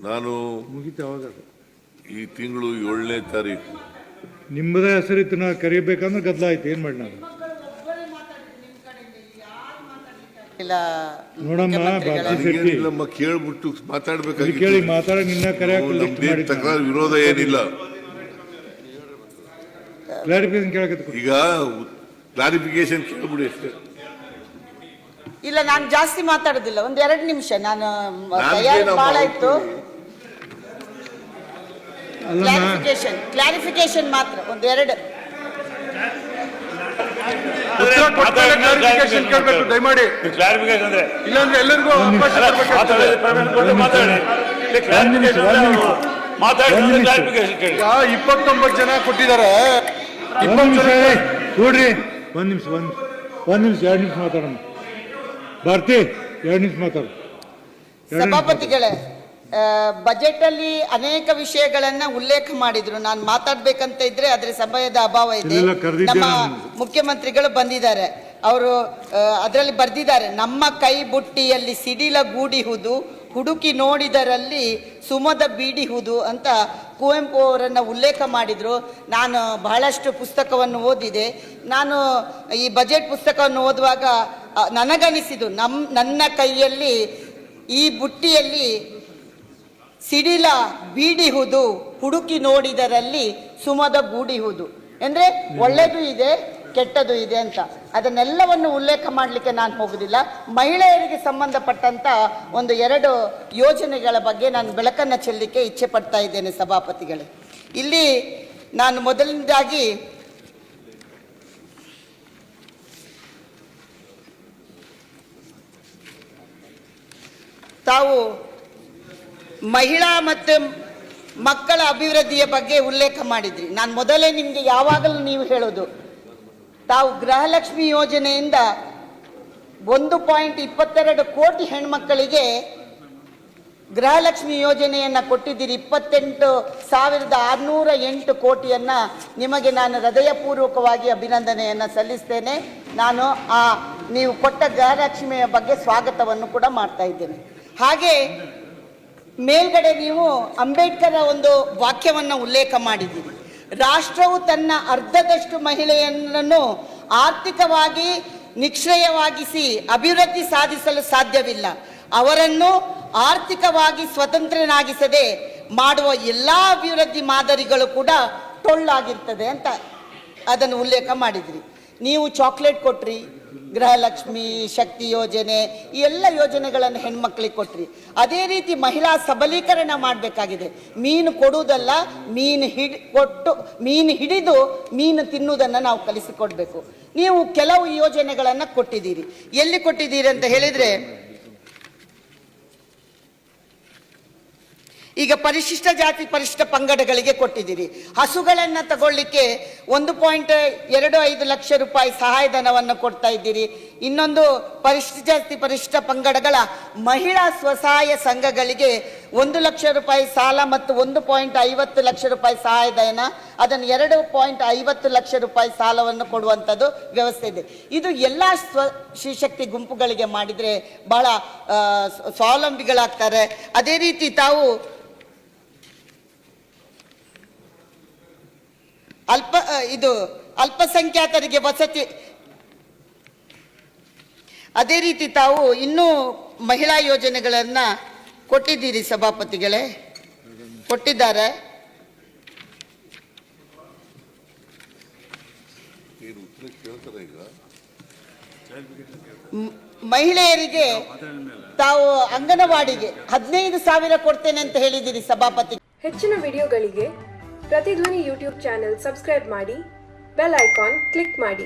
ನಾನು ಮುಗಿತು ಅವಾಗ ಈ ತಿಂಗಳು 7ನೇ ತಾರೀಕು ನಿಮ್ಮದೇ ಹೆಸರಿತ್ತು ನಾ ಕರಿಬೇಕಂದ್ರೆ ಗದ್ದಲ ಆಯ್ತು. ಏನು ಮಾಡಿ ನಾನು ನೋಡಮ್ಮ ಬಾಬಿ ಶೆಟ್ಟಿ ನಮ್ಮ ಕೇಳ್ಬಿಟ್ಟು ಮಾತಾಡ್ಬೇಕಾಗಿ ಕೇಳಿ ಮಾತಾಡ ನಿನ್ನ ಕರೆಯಾಕ ತಕರಾರು ವಿರೋಧ ಏನಿಲ್ಲ. ಕ್ಲಾರಿಫಿಕೇಶನ್ ಕೇಳಕತ್ತ ಈಗ ಕ್ಲಾರಿಫಿಕೇಶನ್ ಕೇಳ್ಬಿಡಿ ಅಷ್ಟೇ. ಇಲ್ಲ ನಾನು ಜಾಸ್ತಿ ಮಾತಾಡೋದಿಲ್ಲ, 1-2 ನಿಮಿಷ. ನಾನು ತಯಾರಿ ಬಹಳ ಇತ್ತು. ಕ್ಲಾರಿಫಿಕೇಶನ್ ಮಾತ್ರ 1-2. ಕ್ಲಾರಿಫಿಕೇಶನ್ ಕೇಳಬೇಕು ದಯಮಾಡಿ. ಕ್ಲಾರಿಫಿಕೇಶನ್ ಅಂದ್ರೆ ಇಲ್ಲಾಂದ್ರೆ ಎಲ್ಲರಿಗೂ ಅವಕಾಶ ಕೊಡಬೇಕು. ಮಾತಾಡಿ 29 ಜನ ಕೊಟ್ಟಿದ್ದಾರೆ. 20 ನಿಮಿಷ ನೋಡ್ರಿ. 1 ನಿಮಿಷ 2 ನಿಮಿಷ ಮಾತಾಡೋಣ. ಭಾರತಿ 2 ನಿಮಿಷ ಮಾತಾಡು. ಸಭಾಪತಿಗಳೇ, ಬಜೆಟ್ ಅಲ್ಲಿ ಅನೇಕ ವಿಷಯಗಳನ್ನ ಉಲ್ಲೇಖ ಮಾಡಿದ್ರು. ನಾನು ಮಾತಾಡ್ಬೇಕಂತ ಇದ್ರೆ ಅದ್ರ ಸಮಯದ ಅಭಾವ ಇದೆ. ನಮ್ಮ ಮುಖ್ಯಮಂತ್ರಿಗಳು ಬಂದಿದ್ದಾರೆ, ಅವರು ಅದರಲ್ಲಿ ಬರ್ದಿದ್ದಾರೆ, ನಮ್ಮ ಕೈ ಬುಟ್ಟಿಯಲ್ಲಿ ಸಿಡಿಲ ಗೂಡಿಹುದು, ಹುಡುಕಿ ನೋಡಿದರಲ್ಲಿ ಸುಮದ ಬೀಡಿಹುದು ಅಂತ ಕುವೆಂಪು ಅವರನ್ನು ಉಲ್ಲೇಖ ಮಾಡಿದರು. ನಾನು ಬಹಳಷ್ಟು ಪುಸ್ತಕವನ್ನು ಓದಿದೆ. ನಾನು ಈ ಬಜೆಟ್ ಪುಸ್ತಕವನ್ನು ಓದುವಾಗ ನನಗನಿಸಿದ್ದು, ನನ್ನ ಕೈಯಲ್ಲಿ ಈ ಬುಟ್ಟಿಯಲ್ಲಿ ಸಿಡಿಲ ಬೀಡಿಹುದು, ಹುಡುಕಿ ನೋಡಿದರಲ್ಲಿ ಸುಮದ ಗೂಡಿಹುದು. ಅಂದರೆ ಒಳ್ಳೆಯದು ಇದೆ, ಕೆಟ್ಟದು ಇದೆ ಅಂತ. ಅದನ್ನೆಲ್ಲವನ್ನು ಉಲ್ಲೇಖ ಮಾಡಲಿಕ್ಕೆ ನಾನು ಹೋಗುದಿಲ್ಲ. ಮಹಿಳೆಯರಿಗೆ ಸಂಬಂಧಪಟ್ಟಂತ 1-2 ಯೋಜನೆಗಳ ಬಗ್ಗೆ ನಾನು ಬೆಳಕನ್ನು ಚೆಲ್ಲಲಿಕ್ಕೆ ಇಚ್ಛೆ ಪಡ್ತಾ ಇದ್ದೇನೆ ಸಭಾಪತಿಗಳೇ. ಇಲ್ಲಿ ನಾನು ಮೊದಲನೇದಾಗಿ ತಾವು ಮಹಿಳಾ ಮತ್ತು ಮಕ್ಕಳ ಅಭಿವೃದ್ಧಿಯ ಬಗ್ಗೆ ಉಲ್ಲೇಖ ಮಾಡಿದ್ರಿ. ನಾನು ಮೊದಲೇ ನಿಮಗೆ ಯಾವಾಗಲೂ ನೀವು ಹೇಳೋದು, ತಾವು ಗೃಹಲಕ್ಷ್ಮಿ ಯೋಜನೆಯಿಂದ 1.22 ಕೋಟಿ ಹೆಣ್ಮಕ್ಕಳಿಗೆ ಗೃಹಲಕ್ಷ್ಮಿ ಯೋಜನೆಯನ್ನು ಕೊಟ್ಟಿದ್ದೀರಿ. 28,608 ಕೋಟಿಯನ್ನು ನಿಮಗೆ ನಾನು ಹೃದಯಪೂರ್ವಕವಾಗಿ ಅಭಿನಂದನೆಯನ್ನು ಸಲ್ಲಿಸ್ತೇನೆ. ನಾನು ನೀವು ಕೊಟ್ಟ ಗೃಹಲಕ್ಷ್ಮಿಯ ಬಗ್ಗೆ ಸ್ವಾಗತವನ್ನು ಕೂಡ ಮಾಡ್ತಾ ಇದ್ದೇನೆ. ಹಾಗೆ ಮೇಲ್ಗಡೆ ನೀವು ಅಂಬೇಡ್ಕರ್ ಒಂದು ವಾಕ್ಯವನ್ನು ಉಲ್ಲೇಖ ಮಾಡಿದ್ದೀರಿ. ರಾಷ್ಟ್ರವು ತನ್ನ ಅರ್ಧದಷ್ಟು ಮಹಿಳೆಯರನ್ನು ಆರ್ಥಿಕವಾಗಿ ನಿಷ್ಕ್ರಿಯವಾಗಿಸಿ ಅಭಿವೃದ್ಧಿ ಸಾಧಿಸಲು ಸಾಧ್ಯವಿಲ್ಲ. ಅವರನ್ನು ಆರ್ಥಿಕವಾಗಿ ಸ್ವತಂತ್ರನಾಗಿಸದೆ ಮಾಡುವ ಎಲ್ಲ ಅಭಿವೃದ್ಧಿ ಮಾದರಿಗಳು ಕೂಡ ಟೊಳ್ಳಾಗಿರ್ತದೆ ಅಂತ ಅದನ್ನು ಉಲ್ಲೇಖ ಮಾಡಿದ್ರಿ. ನೀವು ಚಾಕ್ಲೇಟ್ ಕೊಟ್ರಿ, ಗೃಹಲಕ್ಷ್ಮಿ, ಶಕ್ತಿ ಯೋಜನೆ, ಈ ಎಲ್ಲ ಯೋಜನೆಗಳನ್ನು ಹೆಣ್ಮಕ್ಳಿಗೆ ಕೊಟ್ರಿ. ಅದೇ ರೀತಿ ಮಹಿಳಾ ಸಬಲೀಕರಣ ಮಾಡಬೇಕಾಗಿದೆ. ಮೀನು ಕೊಡುವುದಲ್ಲ, ಮೀನು ಹಿಡಿದು ಮೀನು ತಿನ್ನುವುದನ್ನು ನಾವು ಕಲಿಸಿಕೊಡ್ಬೇಕು. ನೀವು ಕೆಲವು ಯೋಜನೆಗಳನ್ನು ಕೊಟ್ಟಿದ್ದೀರಿ. ಎಲ್ಲಿ ಕೊಟ್ಟಿದ್ದೀರಿ ಅಂತ ಹೇಳಿದರೆ, ಈಗ ಪರಿಶಿಷ್ಟ ಜಾತಿ ಪರಿಶಿಷ್ಟ ಪಂಗಡಗಳಿಗೆ ಕೊಟ್ಟಿದ್ದೀರಿ. ಹಸುಗಳನ್ನು ತಗೊಳ್ಳಿಕ್ಕೆ 1.25 ಲಕ್ಷ ರೂಪಾಯಿ ಸಹಾಯಧನವನ್ನು ಕೊಡ್ತಾ ಇದ್ದೀರಿ. ಇನ್ನೊಂದು ಪರಿಶಿಷ್ಟ ಜಾತಿ ಪರಿಶಿಷ್ಟ ಪಂಗಡಗಳ ಮಹಿಳಾ ಸ್ವಸಹಾಯ ಸಂಘಗಳಿಗೆ 1 ಲಕ್ಷ ರೂಪಾಯಿ ಸಾಲ ಮತ್ತು 1.50 ಲಕ್ಷ ರೂಪಾಯಿ ಸಹಾಯಧನ, ಅದನ್ನು 2.50 ಲಕ್ಷ ರೂಪಾಯಿ ಸಾಲವನ್ನು ಕೊಡುವಂಥದ್ದು ವ್ಯವಸ್ಥೆ ಇದೆ. ಇದು ಎಲ್ಲ ಶ್ರೀಶಕ್ತಿ ಗುಂಪುಗಳಿಗೆ ಮಾಡಿದರೆ ಬಹಳ ಸ್ವಾವಲಂಬಿಗಳಾಗ್ತಾರೆ. ಅದೇ ರೀತಿ ತಾವು ಅಲ್ಪಸಂಖ್ಯಾತರಿಗೆ ವಸತಿ, ಅದೇ ರೀತಿ ತಾವು ಇನ್ನೂ ಮಹಿಳಾ ಯೋಜನೆಗಳನ್ನು ಕೊಟ್ಟಿದ್ದೀರಿ ಸಭಾಪತಿಗಳೇ, ಕೊಟ್ಟಿದ್ದಾರೆ. ಮಹಿಳೆಯರಿಗೆ ತಾವು ಅಂಗನವಾಡಿಗೆ 15,000 ಕೊಡ್ತೇನೆ ಅಂತ ಹೇಳಿದ್ದೀರಿ ಸಭಾಪತಿ. ಹೆಚ್ಚಿನ ವಿಡಿಯೋಗಳಿಗೆ ಪ್ರತಿಧ್ವನಿ ಯೂಟ್ಯೂಬ್ ಚಾನೆಲ್ ಸಬ್ಸ್ಕ್ರೈಬ್ ಮಾಡಿ, ಬೆಲ್ ಐಕಾನ್ ಕ್ಲಿಕ್ ಮಾಡಿ.